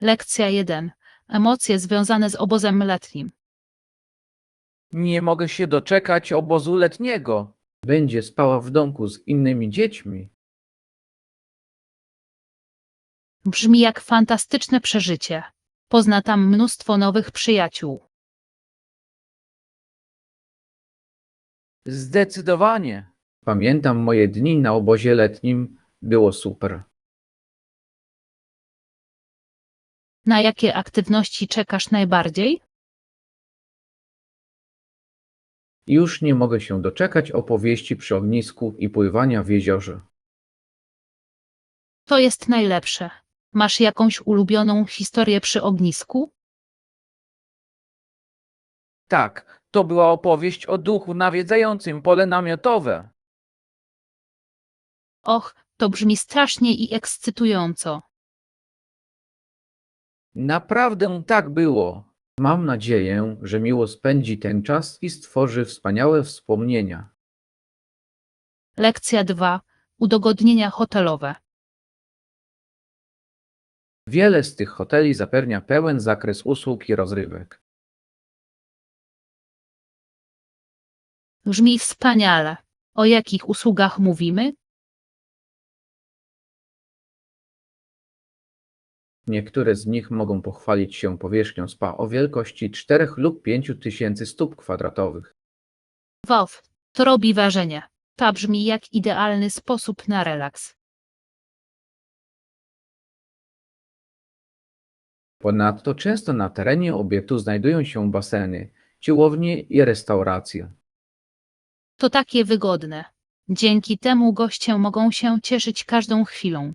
Lekcja 1. Emocje związane z obozem letnim. Nie mogę się doczekać obozu letniego. Będzie spała w domku z innymi dziećmi. Brzmi jak fantastyczne przeżycie. Pozna tam mnóstwo nowych przyjaciół. Zdecydowanie. Pamiętam moje dni na obozie letnim. Było super. Na jakie aktywności czekasz najbardziej? Już nie mogę się doczekać opowieści przy ognisku i pływania w jeziorze. To jest najlepsze. Masz jakąś ulubioną historię przy ognisku? Tak, to była opowieść o duchu nawiedzającym pole namiotowe. Och, to brzmi strasznie i ekscytująco. Naprawdę tak było. Mam nadzieję, że miło spędzi ten czas i stworzy wspaniałe wspomnienia. Lekcja 2. Udogodnienia hotelowe. Wiele z tych hoteli zapewnia pełen zakres usług i rozrywek. Brzmi wspaniale. O jakich usługach mówimy? Niektóre z nich mogą pochwalić się powierzchnią spa o wielkości 4 lub 5 tysięcy stóp kwadratowych. Wow, to robi wrażenie. To brzmi jak idealny sposób na relaks. Ponadto często na terenie obiektu znajdują się baseny, siłownie i restauracje. To takie wygodne. Dzięki temu goście mogą się cieszyć każdą chwilą.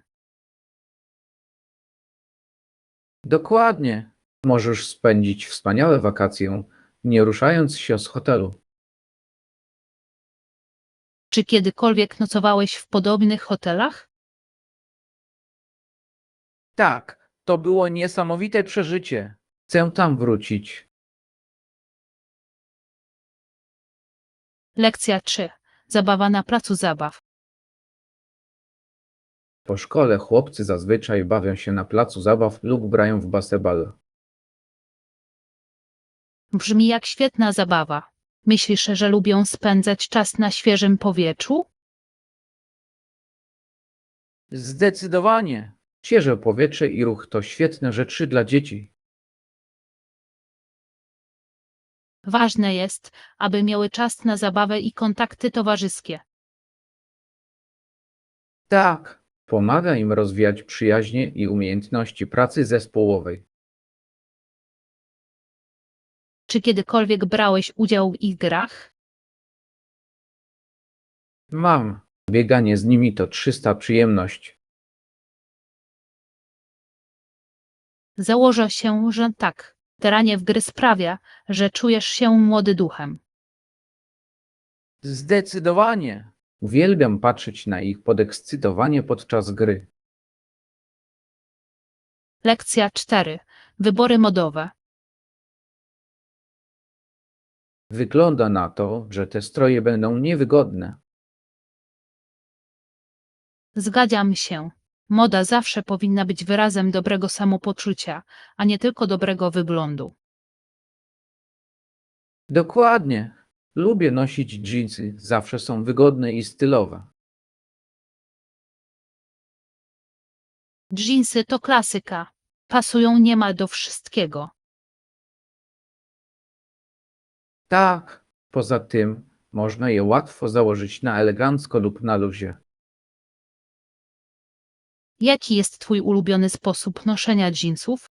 Dokładnie. Możesz spędzić wspaniałe wakacje, nie ruszając się z hotelu. Czy kiedykolwiek nocowałeś w podobnych hotelach? Tak, to było niesamowite przeżycie. Chcę tam wrócić. Lekcja 3. Zabawa na placu zabaw. Po szkole chłopcy zazwyczaj bawią się na placu zabaw lub grają w baseball. Brzmi jak świetna zabawa. Myślisz, że lubią spędzać czas na świeżym powietrzu? Zdecydowanie. Świeże powietrze i ruch to świetne rzeczy dla dzieci. Ważne jest, aby miały czas na zabawę i kontakty towarzyskie. Tak, Pomaga im rozwijać przyjaźnie i umiejętności pracy zespołowej. Czy kiedykolwiek brałeś udział w ich grach? Mam. Bieganie z nimi to czysta przyjemność. Założę się, że tak. Granie w gry sprawia, że czujesz się młody duchem. zdecydowanie. Uwielbiam patrzeć na ich podekscytowanie podczas gry. Lekcja 4. Wybory modowe. Wygląda na to, że te stroje będą niewygodne. Zgadzam się. Moda zawsze powinna być wyrazem dobrego samopoczucia, a nie tylko dobrego wyglądu. Dokładnie. Lubię nosić dżinsy, zawsze są wygodne i stylowe. Dżinsy to klasyka. Pasują niemal do wszystkiego. Tak, poza tym można je łatwo założyć na elegancko lub na luzie. Jaki jest twój ulubiony sposób noszenia dżinsów?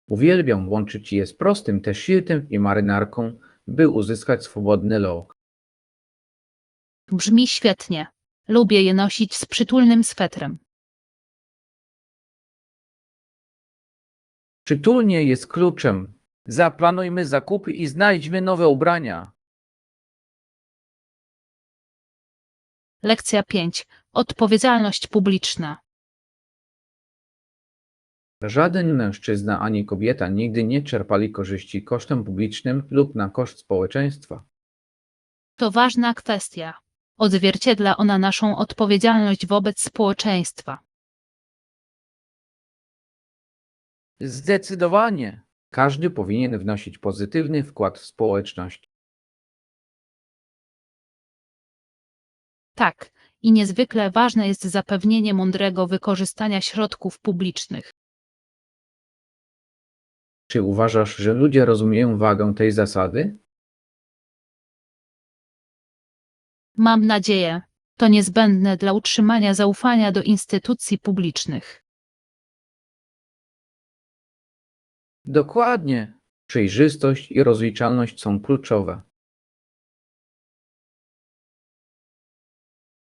Uwielbiam łączyć je z prostym t-shirtem i marynarką, by uzyskać swobodny look. Brzmi świetnie. Lubię je nosić z przytulnym swetrem. Przytulnie jest kluczem. Zaplanujmy zakupy i znajdźmy nowe ubrania. Lekcja 5. Odpowiedzialność publiczna. Żaden mężczyzna ani kobieta nigdy nie czerpali korzyści kosztem publicznym lub na koszt społeczeństwa. To ważna kwestia. Odzwierciedla ona naszą odpowiedzialność wobec społeczeństwa. Zdecydowanie. Każdy powinien wnosić pozytywny wkład w społeczność. Tak, i niezwykle ważne jest zapewnienie mądrego wykorzystania środków publicznych. Czy uważasz, że ludzie rozumieją wagę tej zasady? Mam nadzieję, to niezbędne dla utrzymania zaufania do instytucji publicznych. Dokładnie. Przejrzystość i rozliczalność są kluczowe.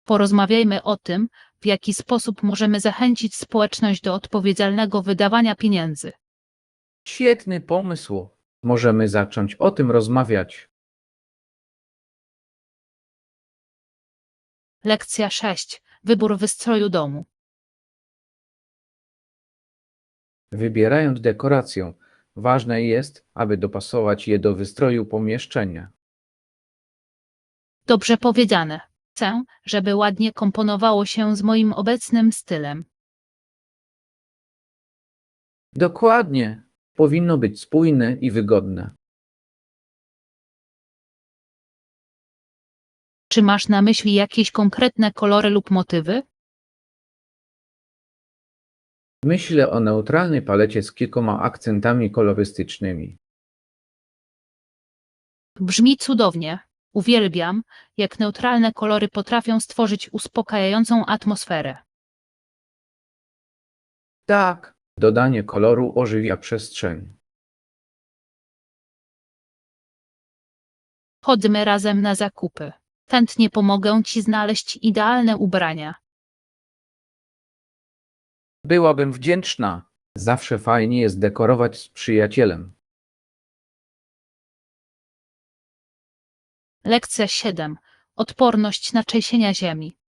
Porozmawiajmy o tym, w jaki sposób możemy zachęcić społeczność do odpowiedzialnego wydawania pieniędzy. Świetny pomysł. Możemy zacząć o tym rozmawiać. Lekcja 6. Wybór wystroju domu. Wybierając dekorację, ważne jest, aby dopasować je do wystroju pomieszczenia. Dobrze powiedziane. Chcę, żeby ładnie komponowało się z moim obecnym stylem. Dokładnie. Powinno być spójne i wygodne. Czy masz na myśli jakieś konkretne kolory lub motywy? Myślę o neutralnej palecie z kilkoma akcentami kolorystycznymi. Brzmi cudownie. Uwielbiam, jak neutralne kolory potrafią stworzyć uspokajającą atmosferę. Tak. Dodanie koloru ożywia przestrzeń. Chodźmy razem na zakupy. Chętnie pomogę Ci znaleźć idealne ubrania. Byłabym wdzięczna. Zawsze fajnie jest dekorować z przyjacielem. Lekcja 7. Odporność na trzęsienia ziemi.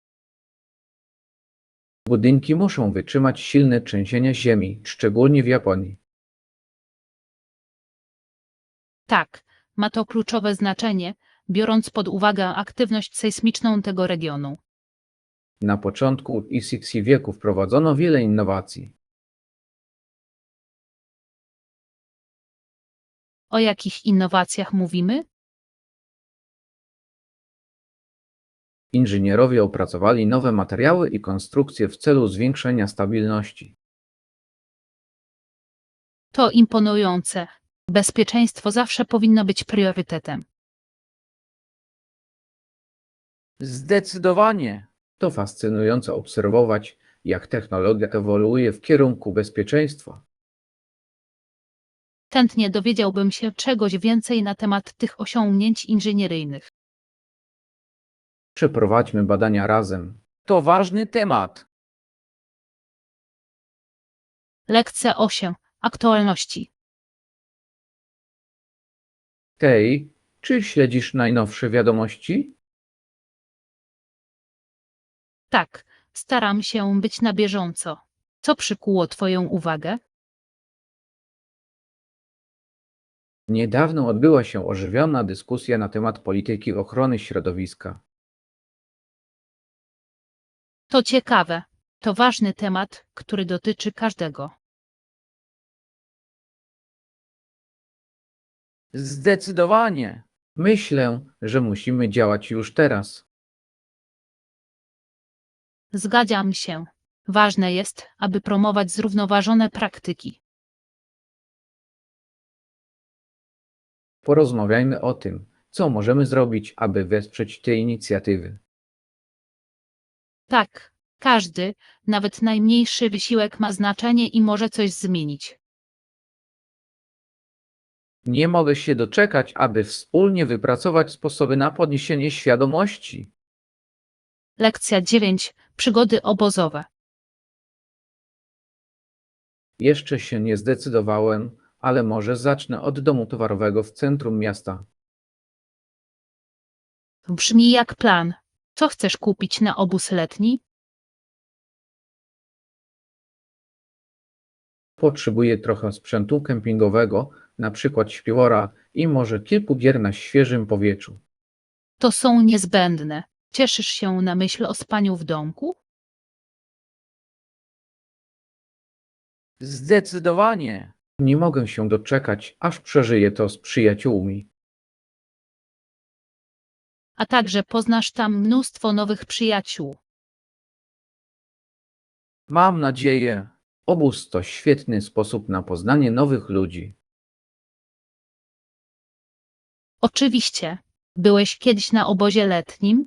Budynki muszą wytrzymać silne trzęsienia ziemi, szczególnie w Japonii. Tak, ma to kluczowe znaczenie, biorąc pod uwagę aktywność sejsmiczną tego regionu. Na początku XVI wieku wprowadzono wiele innowacji. O jakich innowacjach mówimy? Inżynierowie opracowali nowe materiały i konstrukcje w celu zwiększenia stabilności. To imponujące. Bezpieczeństwo zawsze powinno być priorytetem. Zdecydowanie. To fascynujące obserwować, jak technologia ewoluuje w kierunku bezpieczeństwa. Chętnie dowiedziałbym się czegoś więcej na temat tych osiągnięć inżynieryjnych. Przeprowadźmy badania razem. To ważny temat. Lekcja 8. Aktualności. Hej, czy śledzisz najnowsze wiadomości? Tak, staram się być na bieżąco. Co przykuło Twoją uwagę? Niedawno odbyła się ożywiona dyskusja na temat polityki ochrony środowiska. To ciekawe. To ważny temat, który dotyczy każdego. Zdecydowanie. Myślę, że musimy działać już teraz. Zgadzam się. Ważne jest, aby promować zrównoważone praktyki. Porozmawiajmy o tym, co możemy zrobić, aby wesprzeć te inicjatywy. Tak, każdy, nawet najmniejszy wysiłek ma znaczenie i może coś zmienić. Nie mogę się doczekać, aby wspólnie wypracować sposoby na podniesienie świadomości. Lekcja 9. Przygody obozowe. Jeszcze się nie zdecydowałem, ale może zacznę od domu towarowego w centrum miasta. Brzmi jak plan. Co chcesz kupić na obóz letni? Potrzebuję trochę sprzętu kempingowego, na przykład śpiwora i może kilku gier na świeżym powietrzu. To są niezbędne. Cieszysz się na myśl o spaniu w domku? Zdecydowanie. Nie mogę się doczekać, aż przeżyję to z przyjaciółmi. A także poznasz tam mnóstwo nowych przyjaciół. Mam nadzieję. Obóz to świetny sposób na poznanie nowych ludzi. Oczywiście. Byłeś kiedyś na obozie letnim?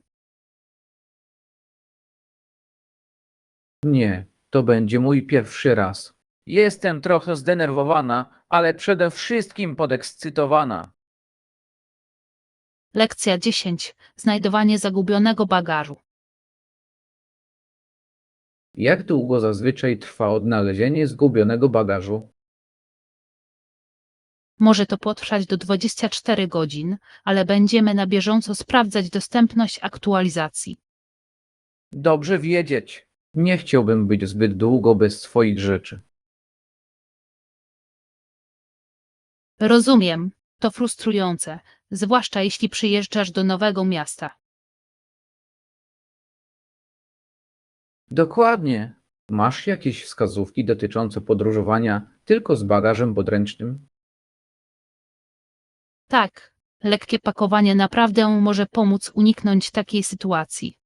Nie, to będzie mój pierwszy raz. Jestem trochę zdenerwowana, ale przede wszystkim podekscytowana. Lekcja 10. Znajdowanie zagubionego bagażu. Jak długo zazwyczaj trwa odnalezienie zgubionego bagażu? Może to potrwać do 24 godzin, ale będziemy na bieżąco sprawdzać dostępność aktualizacji. Dobrze wiedzieć. Nie chciałbym być zbyt długo bez swoich rzeczy. Rozumiem, to frustrujące, zwłaszcza jeśli przyjeżdżasz do nowego miasta. Dokładnie. Masz jakieś wskazówki dotyczące podróżowania tylko z bagażem podręcznym? Tak, lekkie pakowanie naprawdę może pomóc uniknąć takiej sytuacji.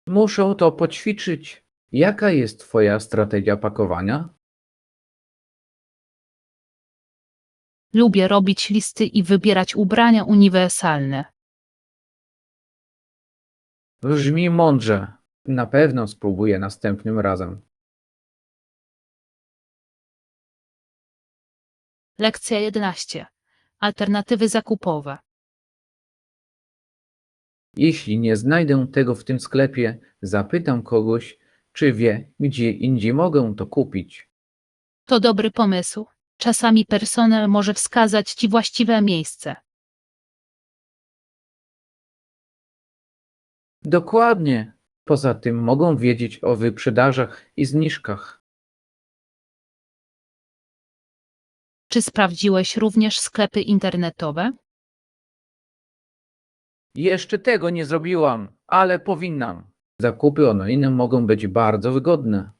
Muszę to poćwiczyć. Jaka jest Twoja strategia pakowania? Lubię robić listy i wybierać ubrania uniwersalne. Brzmi mądrze. Na pewno spróbuję następnym razem. Lekcja 11. Alternatywy zakupowe. Jeśli nie znajdę tego w tym sklepie, zapytam kogoś, czy wie, gdzie indziej mogę to kupić. To dobry pomysł. Czasami personel może wskazać Ci właściwe miejsce. Dokładnie. Poza tym mogą wiedzieć o wyprzedażach i zniżkach. Czy sprawdziłeś również sklepy internetowe? Jeszcze tego nie zrobiłam, ale powinnam. Zakupy online mogą być bardzo wygodne.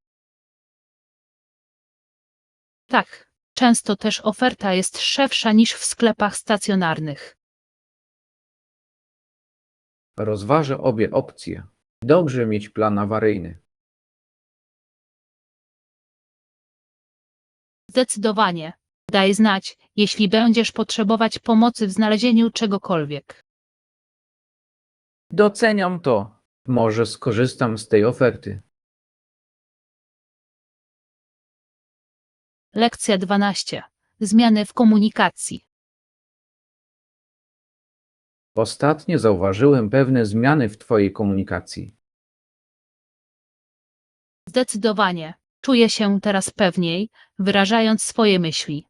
Tak, często też oferta jest szersza niż w sklepach stacjonarnych. Rozważę obie opcje. Dobrze mieć plan awaryjny. Zdecydowanie. Daj znać, jeśli będziesz potrzebować pomocy w znalezieniu czegokolwiek. Doceniam to. Może skorzystam z tej oferty. Lekcja 12. Zmiany w komunikacji. Ostatnio zauważyłem pewne zmiany w Twojej komunikacji. Zdecydowanie. Czuję się teraz pewniej, wyrażając swoje myśli.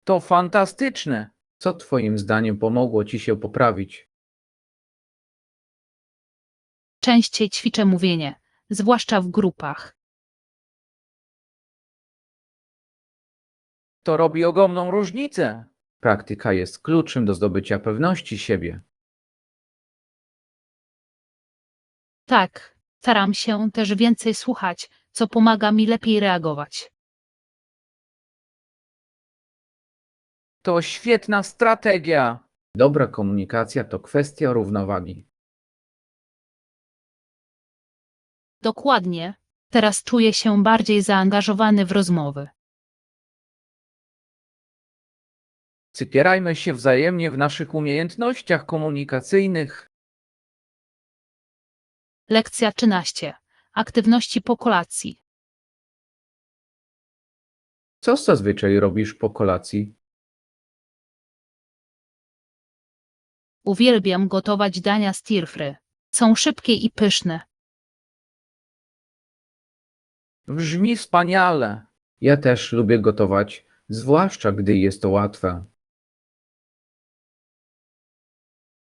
To fantastyczne. Co Twoim zdaniem pomogło Ci się poprawić? Częściej ćwiczę mówienie, zwłaszcza w grupach. To robi ogromną różnicę. Praktyka jest kluczem do zdobycia pewności siebie. Tak, staram się też więcej słuchać, co pomaga mi lepiej reagować. To świetna strategia. Dobra komunikacja to kwestia równowagi. Dokładnie. Teraz czuję się bardziej zaangażowany w rozmowy. Wspierajmy się wzajemnie w naszych umiejętnościach komunikacyjnych. Lekcja 13. Aktywności po kolacji. Co zazwyczaj robisz po kolacji? Uwielbiam gotować dania stir-fry. Są szybkie i pyszne. Brzmi wspaniale. Ja też lubię gotować, zwłaszcza gdy jest to łatwe.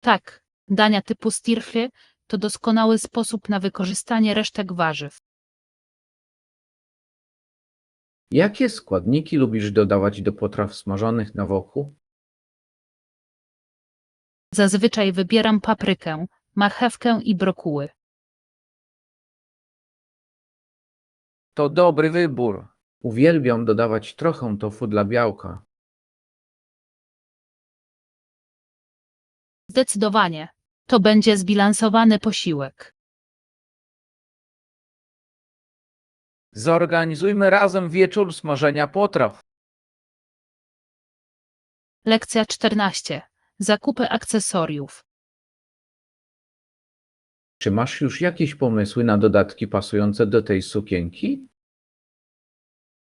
Tak, dania typu stir-fry to doskonały sposób na wykorzystanie resztek warzyw. Jakie składniki lubisz dodawać do potraw smażonych na woku? Zazwyczaj wybieram paprykę, marchewkę i brokuły. To dobry wybór. Uwielbiam dodawać trochę tofu dla białka. Zdecydowanie. To będzie zbilansowany posiłek. Zorganizujmy razem wieczór smażenia potraw. Lekcja 14. Zakupy akcesoriów. Czy masz już jakieś pomysły na dodatki pasujące do tej sukienki?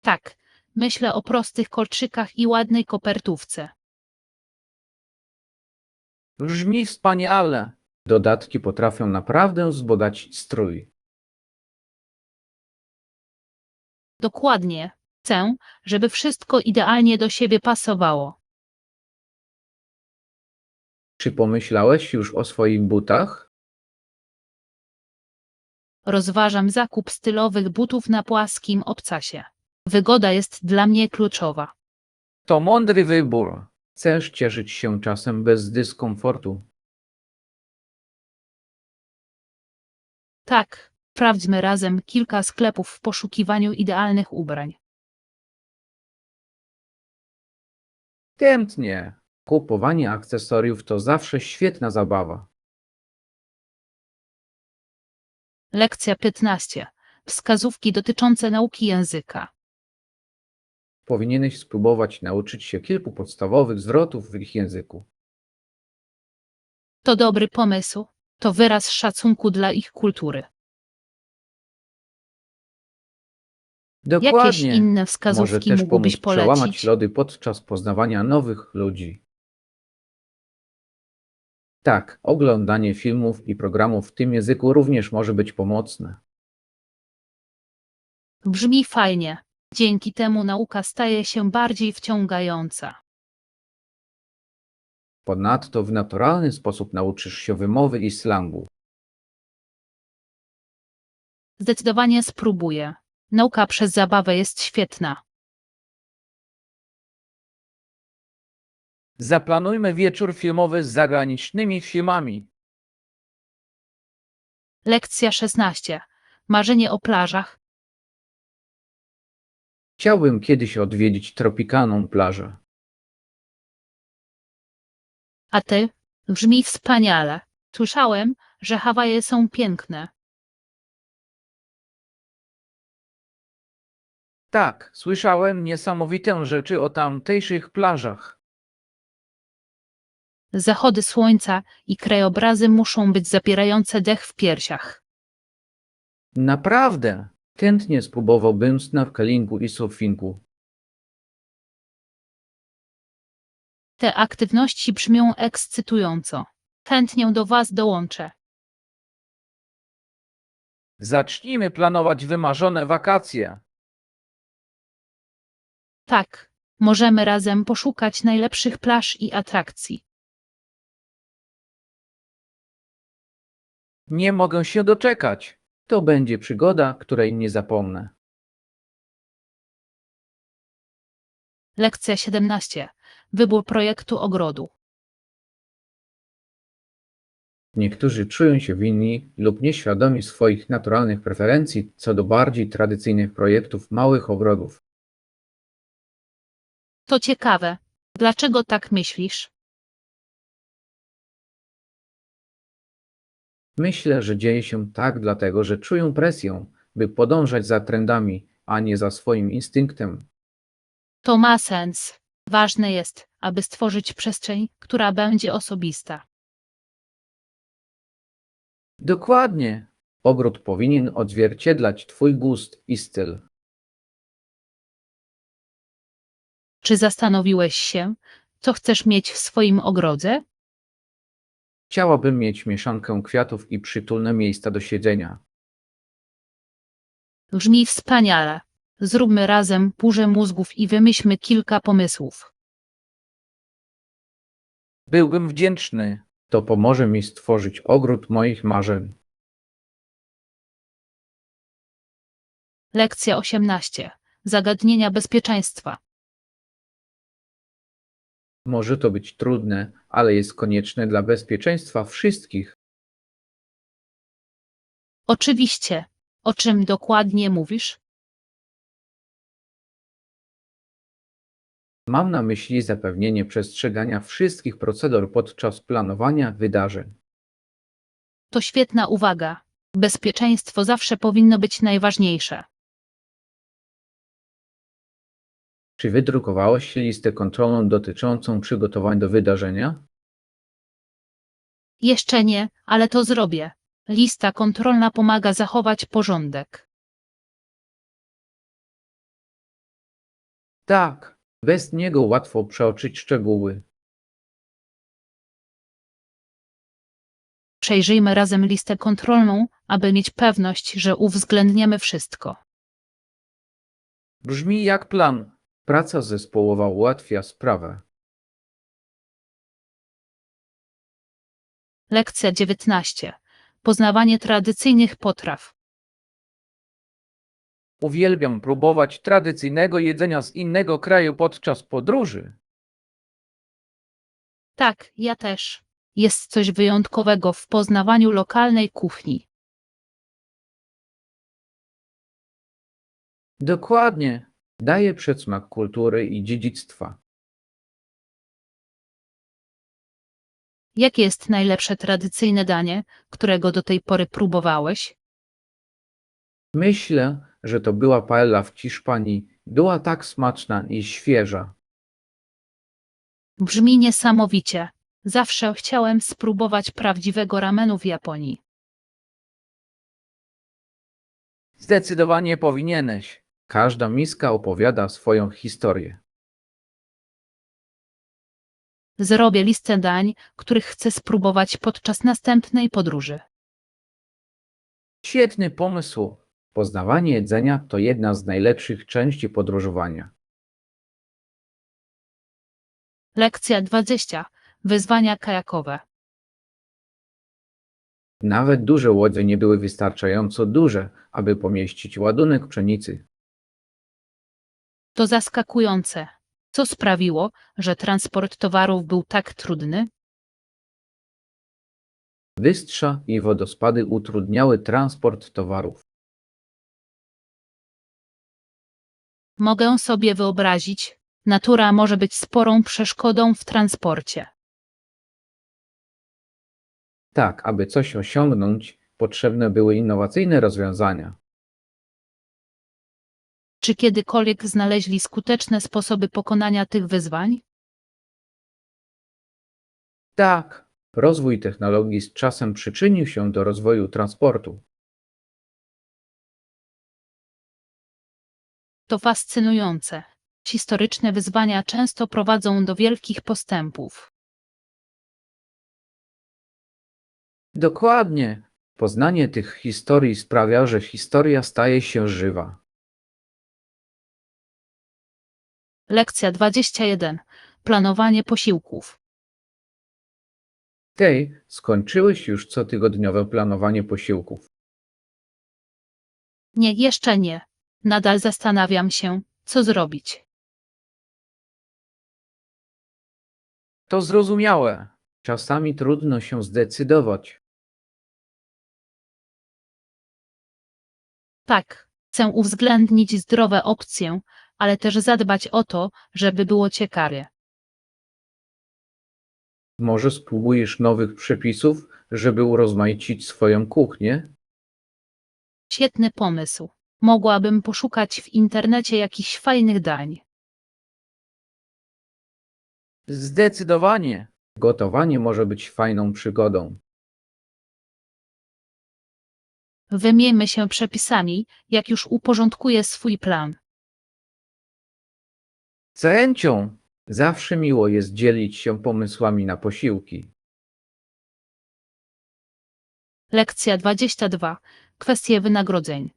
Tak, myślę o prostych kolczykach i ładnej kopertówce. Brzmi wspaniale. Dodatki potrafią naprawdę wzbogacić strój. Dokładnie. Chcę, żeby wszystko idealnie do siebie pasowało. Czy pomyślałeś już o swoich butach? Rozważam zakup stylowych butów na płaskim obcasie. Wygoda jest dla mnie kluczowa. To mądry wybór. Chcesz cieszyć się czasem bez dyskomfortu? Tak, sprawdźmy razem kilka sklepów w poszukiwaniu idealnych ubrań. Chętnie. Kupowanie akcesoriów to zawsze świetna zabawa. Lekcja 15. Wskazówki dotyczące nauki języka. Powinieneś spróbować nauczyć się kilku podstawowych zwrotów w ich języku. To dobry pomysł. To wyraz szacunku dla ich kultury. Jakieś Dokładnie. inne Może wskazówki też mógłbyś pomóc przełamać polecić? lody podczas poznawania nowych ludzi. Tak, oglądanie filmów i programów w tym języku również może być pomocne. Brzmi fajnie. Dzięki temu nauka staje się bardziej wciągająca. Ponadto w naturalny sposób nauczysz się wymowy i slangu. Zdecydowanie spróbuję. Nauka przez zabawę jest świetna. Zaplanujmy wieczór filmowy z zagranicznymi filmami. Lekcja 16. Marzenie o plażach. Chciałbym kiedyś odwiedzić tropikalną plażę. A ty? Brzmi wspaniale. Słyszałem, że Hawaje są piękne. Tak, słyszałem niesamowite rzeczy o tamtejszych plażach. Zachody słońca i krajobrazy muszą być zapierające dech w piersiach. Naprawdę, chętnie spróbowałbym snorkelingu i surfingu. Te aktywności brzmią ekscytująco. Chętnie do Was dołączę. Zacznijmy planować wymarzone wakacje. Tak, możemy razem poszukać najlepszych plaż i atrakcji. Nie mogę się doczekać. To będzie przygoda, której nie zapomnę. Lekcja 17. Wybór projektu ogrodu. Niektórzy czują się winni lub nieświadomi swoich naturalnych preferencji co do bardziej tradycyjnych projektów małych ogrodów. To ciekawe. Dlaczego tak myślisz? Myślę, że dzieje się tak dlatego, że czują presję, by podążać za trendami, a nie za swoim instynktem. To ma sens. Ważne jest, aby stworzyć przestrzeń, która będzie osobista. Dokładnie. Ogród powinien odzwierciedlać Twój gust i styl. Czy zastanowiłeś się, co chcesz mieć w swoim ogrodze? Chciałabym mieć mieszankę kwiatów i przytulne miejsca do siedzenia. Brzmi wspaniale. Zróbmy razem burzę mózgów i wymyślmy kilka pomysłów. Byłbym wdzięczny. To pomoże mi stworzyć ogród moich marzeń. Lekcja 18. Zagadnienia bezpieczeństwa. Może to być trudne, ale jest konieczne dla bezpieczeństwa wszystkich. Oczywiście. O czym dokładnie mówisz? Mam na myśli zapewnienie przestrzegania wszystkich procedur podczas planowania wydarzeń. To świetna uwaga. Bezpieczeństwo zawsze powinno być najważniejsze. Czy wydrukowałeś listę kontrolną dotyczącą przygotowań do wydarzenia? Jeszcze nie, ale to zrobię. Lista kontrolna pomaga zachować porządek. Tak, bez niego łatwo przeoczyć szczegóły. Przejrzyjmy razem listę kontrolną, aby mieć pewność, że uwzględniamy wszystko. Brzmi jak plan. Praca zespołowa ułatwia sprawę. Lekcja 19. Poznawanie tradycyjnych potraw. Uwielbiam próbować tradycyjnego jedzenia z innego kraju podczas podróży. Tak, ja też. Jest coś wyjątkowego w poznawaniu lokalnej kuchni. Dokładnie. Daje przedsmak kultury i dziedzictwa. Jakie jest najlepsze tradycyjne danie, którego do tej pory próbowałeś? Myślę, że to była paella w Hiszpanii. Była tak smaczna i świeża. Brzmi niesamowicie. Zawsze chciałem spróbować prawdziwego ramenu w Japonii. Zdecydowanie powinieneś. Każda miska opowiada swoją historię. Zrobię listę dań, których chcę spróbować podczas następnej podróży. Świetny pomysł. Poznawanie jedzenia to jedna z najlepszych części podróżowania. Lekcja 20. Wyzwania kajakowe. Nawet duże łodzie nie były wystarczająco duże, aby pomieścić ładunek pszenicy. To zaskakujące. Co sprawiło, że transport towarów był tak trudny? Wystrza i wodospady utrudniały transport towarów. Mogę sobie wyobrazić, natura może być sporą przeszkodą w transporcie. Tak, aby coś osiągnąć, potrzebne były innowacyjne rozwiązania. Czy kiedykolwiek znaleźli skuteczne sposoby pokonania tych wyzwań? Tak, Rozwój technologii z czasem przyczynił się do rozwoju transportu. To fascynujące. Historyczne wyzwania często prowadzą do wielkich postępów. dokładnie. Poznanie tych historii sprawia, że historia staje się żywa. Lekcja 21. Planowanie posiłków. Hej, skończyłeś już cotygodniowe planowanie posiłków. Nie, jeszcze nie. Nadal zastanawiam się, co zrobić. To zrozumiałe. Czasami trudno się zdecydować. Tak, chcę uwzględnić zdrowe opcje, ale też zadbać o to, żeby było ciekawie. Może spróbujesz nowych przepisów, żeby urozmaicić swoją kuchnię? Świetny pomysł. Mogłabym poszukać w internecie jakichś fajnych dań. Zdecydowanie. Gotowanie może być fajną przygodą. Wymieńmy się przepisami, jak już uporządkuję swój plan. Z chęcią. Zawsze miło jest dzielić się pomysłami na posiłki. Lekcja 22. Kwestie wynagrodzeń.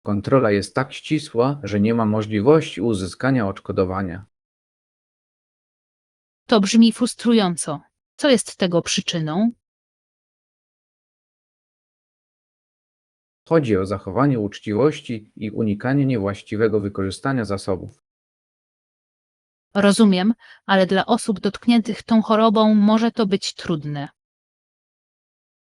Kontrola jest tak ścisła, że nie ma możliwości uzyskania odszkodowania. To brzmi frustrująco. Co jest tego przyczyną? Chodzi o zachowanie uczciwości i unikanie niewłaściwego wykorzystania zasobów. Rozumiem, ale dla osób dotkniętych tą chorobą może to być trudne.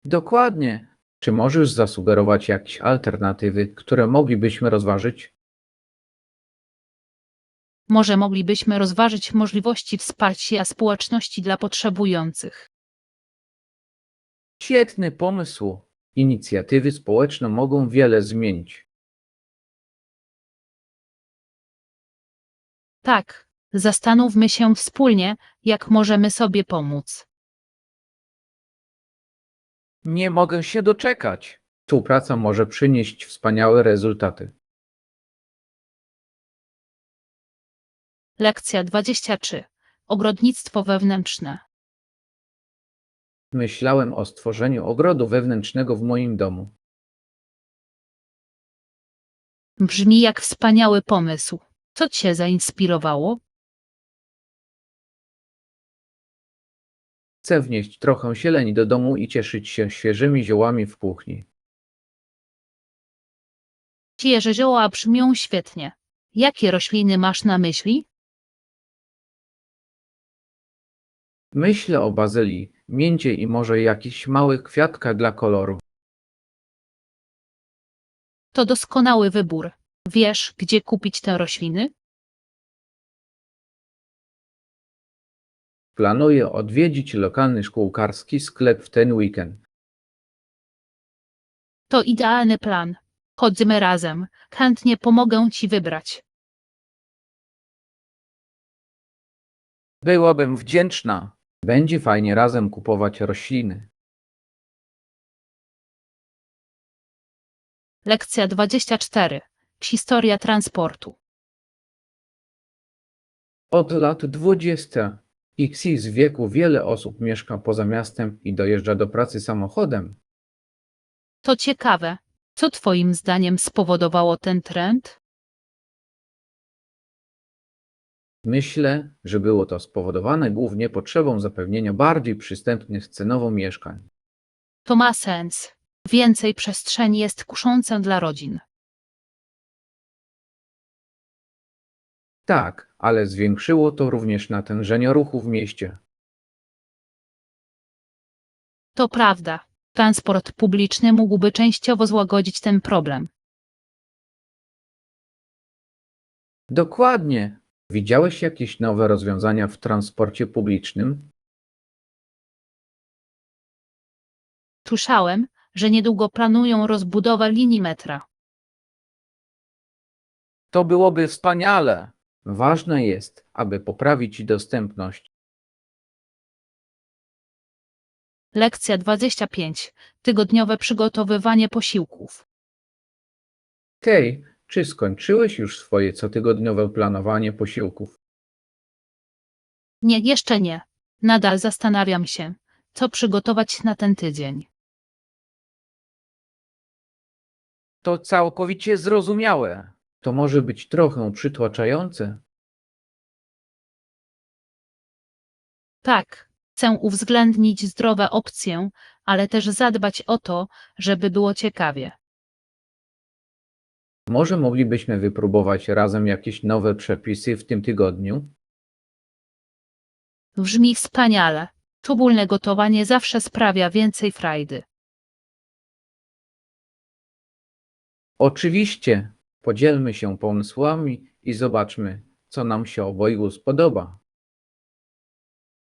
Dokładnie. Czy możesz zasugerować jakieś alternatywy, które moglibyśmy rozważyć? Może moglibyśmy rozważyć możliwości wsparcia społeczności dla potrzebujących. Świetny pomysł. Inicjatywy społeczne mogą wiele zmienić. Tak, zastanówmy się wspólnie, jak możemy sobie pomóc. Nie mogę się doczekać. Współpraca może przynieść wspaniałe rezultaty. Lekcja 23. Ogrodnictwo wewnętrzne. Myślałem o stworzeniu ogrodu wewnętrznego w moim domu. Brzmi jak wspaniały pomysł. Co cię zainspirowało? Chcę wnieść trochę zieleni do domu i cieszyć się świeżymi ziołami w kuchni. Świeże zioła brzmią świetnie. Jakie rośliny masz na myśli? Myślę o bazylii, mięcie i może jakichś małych kwiatkach dla koloru. To doskonały wybór. Wiesz, gdzie kupić te rośliny? Planuję odwiedzić lokalny szkółkarski sklep w ten weekend. To idealny plan. Chodźmy razem. Chętnie pomogę ci wybrać. Byłabym wdzięczna. Będzie fajnie razem kupować rośliny. Lekcja 24. Historia transportu. Od lat 20. z wieku wiele osób mieszka poza miastem i dojeżdża do pracy samochodem. To ciekawe. Co twoim zdaniem spowodowało ten trend? Myślę, że było to spowodowane głównie potrzebą zapewnienia bardziej przystępnych cenowo mieszkań. To ma sens. Więcej przestrzeni jest kuszące dla rodzin. Tak, ale zwiększyło to również natężenie ruchu w mieście. To prawda. Transport publiczny mógłby częściowo złagodzić ten problem. Dokładnie. Widziałeś jakieś nowe rozwiązania w transporcie publicznym? Słyszałem, że niedługo planują rozbudowę linii metra. To byłoby wspaniale. Ważne jest, aby poprawić dostępność. Lekcja 25. Tygodniowe przygotowywanie posiłków. Hej, czy skończyłeś już swoje cotygodniowe planowanie posiłków? Nie, jeszcze nie. Nadal zastanawiam się, co przygotować na ten tydzień. To całkowicie zrozumiałe. To może być trochę przytłaczające. Tak, chcę uwzględnić zdrowe opcje, ale też zadbać o to, żeby było ciekawie. Może moglibyśmy wypróbować razem jakieś nowe przepisy w tym tygodniu? Brzmi wspaniale. Wspólne gotowanie zawsze sprawia więcej frajdy. Oczywiście, podzielmy się pomysłami i zobaczmy, co nam się obojgu spodoba.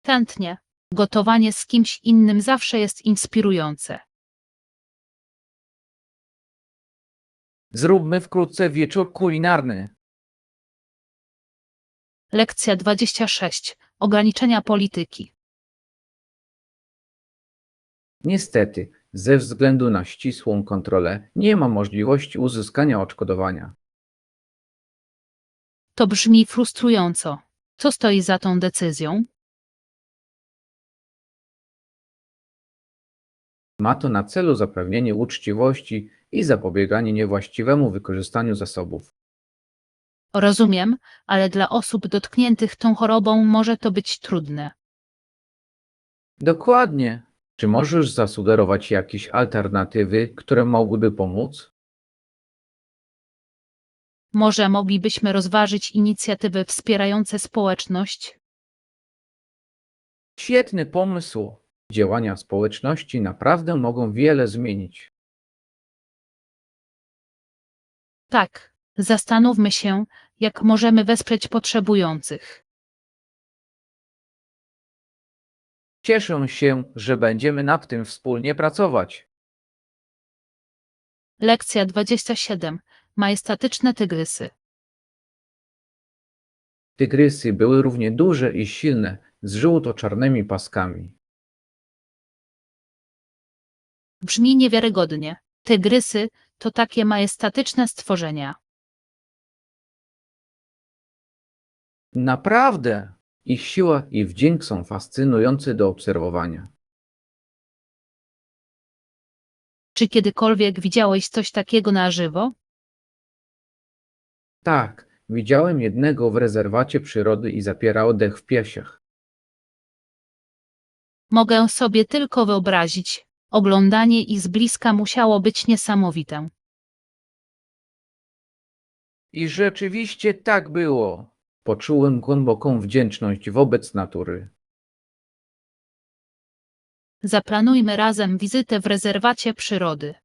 Chętnie. Gotowanie z kimś innym zawsze jest inspirujące. Zróbmy wkrótce wieczór kulinarny. Lekcja 26. Ograniczenia polityki. Niestety, ze względu na ścisłą kontrolę nie ma możliwości uzyskania odszkodowania. To brzmi frustrująco. Co stoi za tą decyzją? Ma to na celu zapewnienie uczciwości i zapobieganie niewłaściwemu wykorzystaniu zasobów. Rozumiem, ale dla osób dotkniętych tą chorobą może to być trudne. Dokładnie. Czy możesz zasugerować jakieś alternatywy, które mogłyby pomóc? Może moglibyśmy rozważyć inicjatywy wspierające społeczność? Świetny pomysł. Działania społeczności naprawdę mogą wiele zmienić. Tak, zastanówmy się, jak możemy wesprzeć potrzebujących. Cieszę się, że będziemy nad tym wspólnie pracować. Lekcja 27. Majestatyczne tygrysy. Tygrysy były równie duże i silne, z żółto-czarnymi paskami. Brzmi niewiarygodnie. Tygrysy to takie majestatyczne stworzenia. Naprawdę! Ich siła i wdzięk są fascynujące do obserwowania. Czy kiedykolwiek widziałeś coś takiego na żywo? Tak, widziałem jednego w rezerwacie przyrody i zapiera oddech w piersiach. Mogę sobie tylko wyobrazić. Oglądanie ich z bliska musiało być niesamowite. I rzeczywiście tak było. Poczułem głęboką wdzięczność wobec natury. Zaplanujmy razem wizytę w rezerwacie przyrody.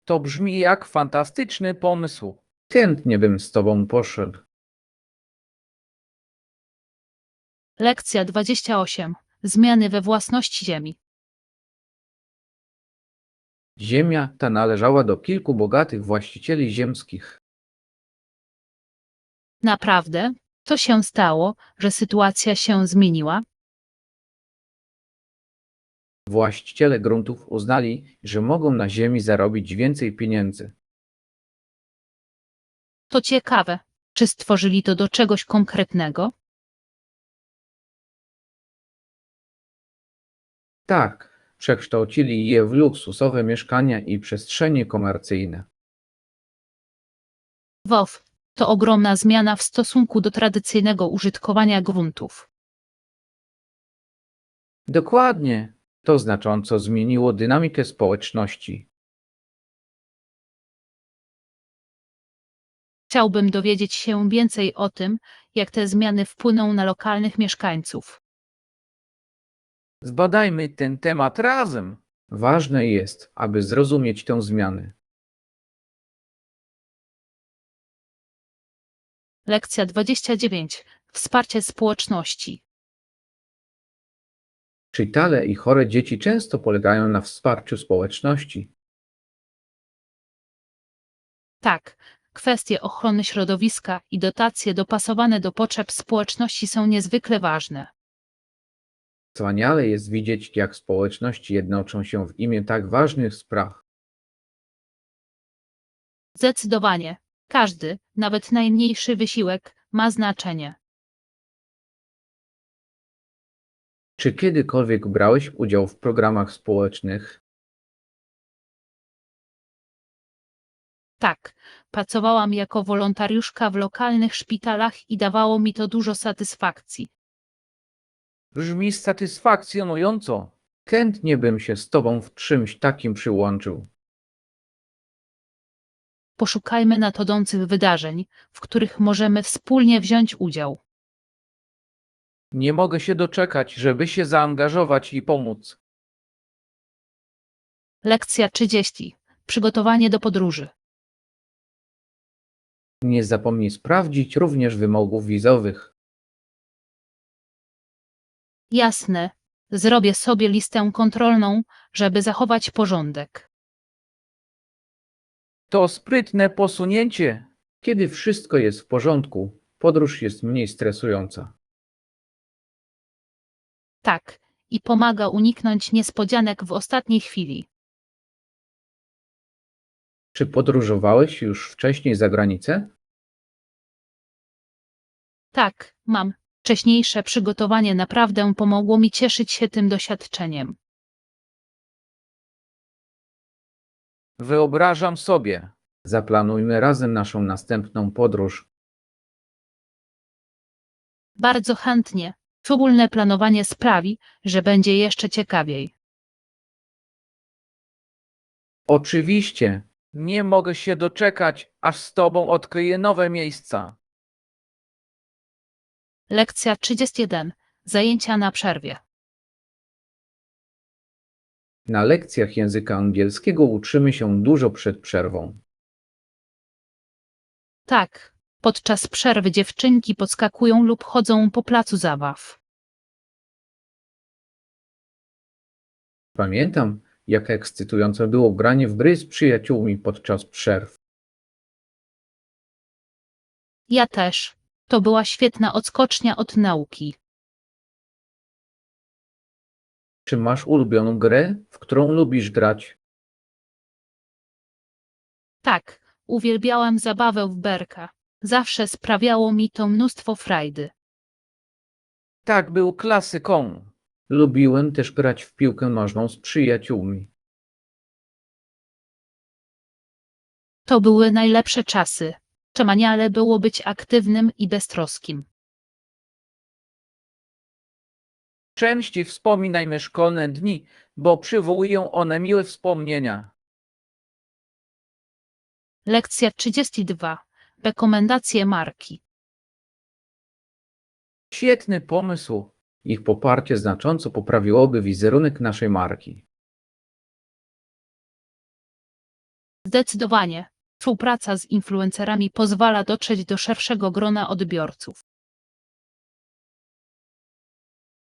To brzmi jak fantastyczny pomysł. Chętnie bym z tobą poszedł. Lekcja 28. Zmiany we własności ziemi. Ziemia ta należała do kilku bogatych właścicieli ziemskich. Naprawdę? Co się stało, że sytuacja się zmieniła? Właściciele gruntów uznali, że mogą na ziemi zarobić więcej pieniędzy. To ciekawe. Czy stworzyli to do czegoś konkretnego? Tak, przekształcili je w luksusowe mieszkania i przestrzenie komercyjne. WOW. To ogromna zmiana w stosunku do tradycyjnego użytkowania gruntów. Dokładnie, to znacząco zmieniło dynamikę społeczności. Chciałbym dowiedzieć się więcej o tym, jak te zmiany wpłyną na lokalnych mieszkańców. Zbadajmy ten temat razem. Ważne jest, aby zrozumieć tę zmianę. Lekcja 29. Wsparcie społeczności. Szpitale i chore dzieci często polegają na wsparciu społeczności. Tak, kwestie ochrony środowiska i dotacje dopasowane do potrzeb społeczności są niezwykle ważne. Wspaniale jest widzieć, jak społeczności jednoczą się w imię tak ważnych spraw. Zdecydowanie. Każdy, nawet najmniejszy wysiłek, ma znaczenie. Czy kiedykolwiek brałeś udział w programach społecznych? Tak, pracowałam jako wolontariuszka w lokalnych szpitalach i dawało mi to dużo satysfakcji. Brzmi satysfakcjonująco. Chętnie bym się z tobą w czymś takim przyłączył. Poszukajmy nadchodzących wydarzeń, w których możemy wspólnie wziąć udział. Nie mogę się doczekać, żeby się zaangażować i pomóc. Lekcja 30. Przygotowanie do podróży. Nie zapomnij sprawdzić również wymogów wizowych. Jasne, zrobię sobie listę kontrolną, żeby zachować porządek. To sprytne posunięcie. Kiedy wszystko jest w porządku, podróż jest mniej stresująca. Tak, i pomaga uniknąć niespodzianek w ostatniej chwili. Czy podróżowałeś już wcześniej za granicę? Tak, mam. Wcześniejsze przygotowanie naprawdę pomogło mi cieszyć się tym doświadczeniem. Wyobrażam sobie. Zaplanujmy razem naszą następną podróż. Bardzo chętnie. Wspólne planowanie sprawi, że będzie jeszcze ciekawiej. Oczywiście. Nie mogę się doczekać, aż z tobą odkryję nowe miejsca. Lekcja 31. Zajęcia na przerwie. Na lekcjach języka angielskiego uczymy się dużo przed przerwą. Tak, podczas przerwy dziewczynki podskakują lub chodzą po placu zabaw. Pamiętam, jak ekscytujące było granie w gry z przyjaciółmi podczas przerw. Ja też. To była świetna odskocznia od nauki. Czy masz ulubioną grę, w którą lubisz grać? Tak, uwielbiałam zabawę w berka. Zawsze sprawiało mi to mnóstwo frajdy. Tak, był klasyką. Lubiłem też grać w piłkę nożną z przyjaciółmi. To były najlepsze czasy. Wspaniale było być aktywnym i beztroskim. Częściej wspominajmy szkolne dni, bo przywołują one miłe wspomnienia. Lekcja 32. Rekomendacje marki. Świetny pomysł. Ich poparcie znacząco poprawiłoby wizerunek naszej marki. Zdecydowanie. Współpraca z influencerami pozwala dotrzeć do szerszego grona odbiorców.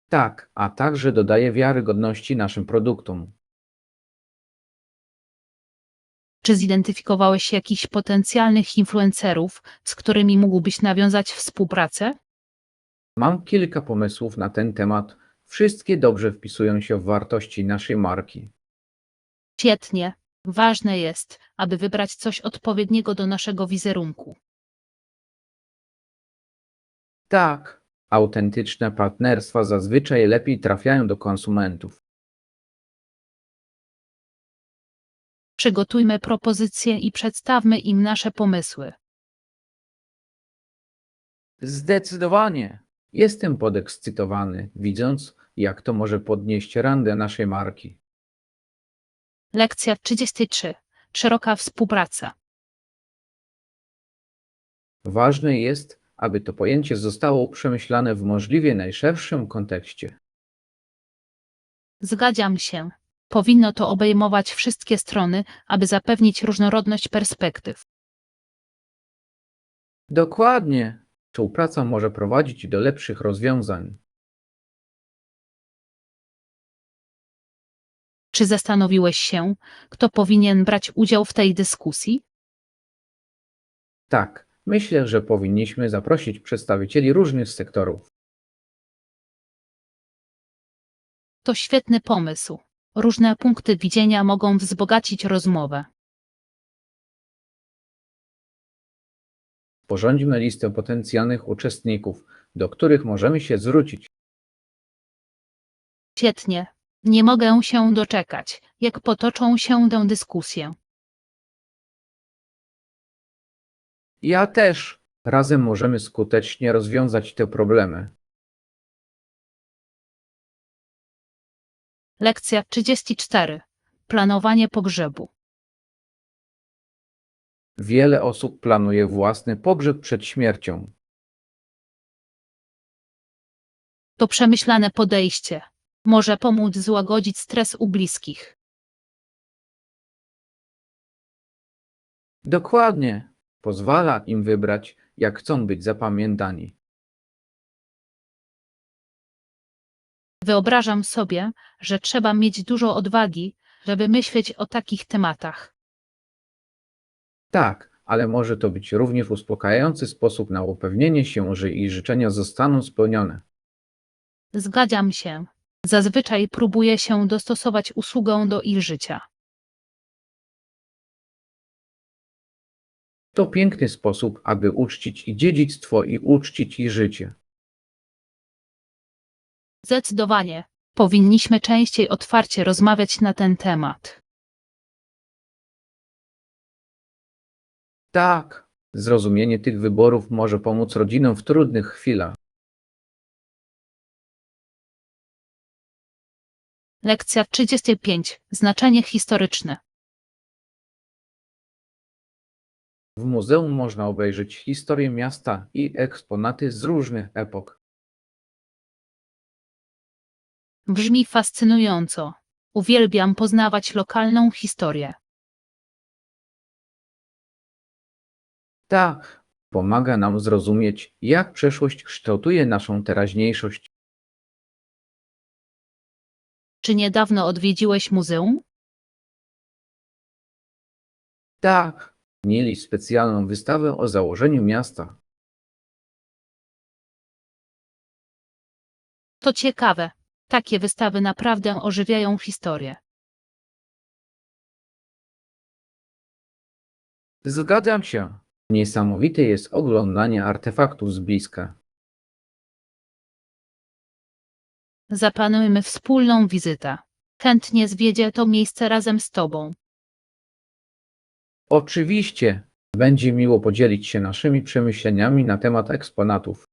Tak, a także dodaje wiarygodności naszym produktom. Czy zidentyfikowałeś jakichś potencjalnych influencerów, z którymi mógłbyś nawiązać współpracę? Mam kilka pomysłów na ten temat. Wszystkie dobrze wpisują się w wartości naszej marki. Świetnie. Ważne jest, aby wybrać coś odpowiedniego do naszego wizerunku. Tak, Autentyczne partnerstwa zazwyczaj lepiej trafiają do konsumentów. Przygotujmy propozycje i przedstawmy im nasze pomysły. zdecydowanie. Jestem podekscytowany, widząc, jak to może podnieść randę naszej marki. Lekcja 33. Szeroka współpraca. Ważne jest, aby to pojęcie zostało przemyślane w możliwie najszerszym kontekście. Zgadzam się. Powinno to obejmować wszystkie strony, aby zapewnić różnorodność perspektyw. Dokładnie. Współpraca może prowadzić do lepszych rozwiązań. Czy zastanowiłeś się, kto powinien brać udział w tej dyskusji? Tak, myślę, że powinniśmy zaprosić przedstawicieli różnych sektorów. To świetny pomysł. Różne punkty widzenia mogą wzbogacić rozmowę. Sporządźmy listę potencjalnych uczestników, do których możemy się zwrócić. Świetnie. Nie mogę się doczekać, jak potoczą się tę dyskusję. Ja też. Razem możemy skutecznie rozwiązać te problemy. Lekcja 34. Planowanie pogrzebu. Wiele osób planuje własny pogrzeb przed śmiercią. To przemyślane podejście. Może pomóc złagodzić stres u bliskich. Dokładnie. Pozwala im wybrać, jak chcą być zapamiętani. Wyobrażam sobie, że trzeba mieć dużo odwagi, żeby myśleć o takich tematach. Tak, ale może to być również uspokajający sposób na upewnienie się, że ich życzenia zostaną spełnione. Zgadzam się. Zazwyczaj próbuję się dostosować usługę do ich życia. To piękny sposób, aby uczcić ich dziedzictwo i uczcić ich życie. Zdecydowanie. Powinniśmy częściej otwarcie rozmawiać na ten temat. Tak. Zrozumienie tych wyborów może pomóc rodzinom w trudnych chwilach. Lekcja 35. Znaczenie historyczne. W muzeum można obejrzeć historię miasta i eksponaty z różnych epok. Brzmi fascynująco. Uwielbiam poznawać lokalną historię. Tak. pomaga nam zrozumieć, jak przeszłość kształtuje naszą teraźniejszość. Czy niedawno odwiedziłeś muzeum? Tak, mieli specjalną wystawę o założeniu miasta. To ciekawe. Takie wystawy naprawdę ożywiają historię. Zgadzam się. Niesamowite jest oglądanie artefaktów z bliska. Zaplanujmy wspólną wizytę. Chętnie zwiedzię to miejsce razem z Tobą. Oczywiście, będzie miło podzielić się naszymi przemyśleniami na temat eksponatów.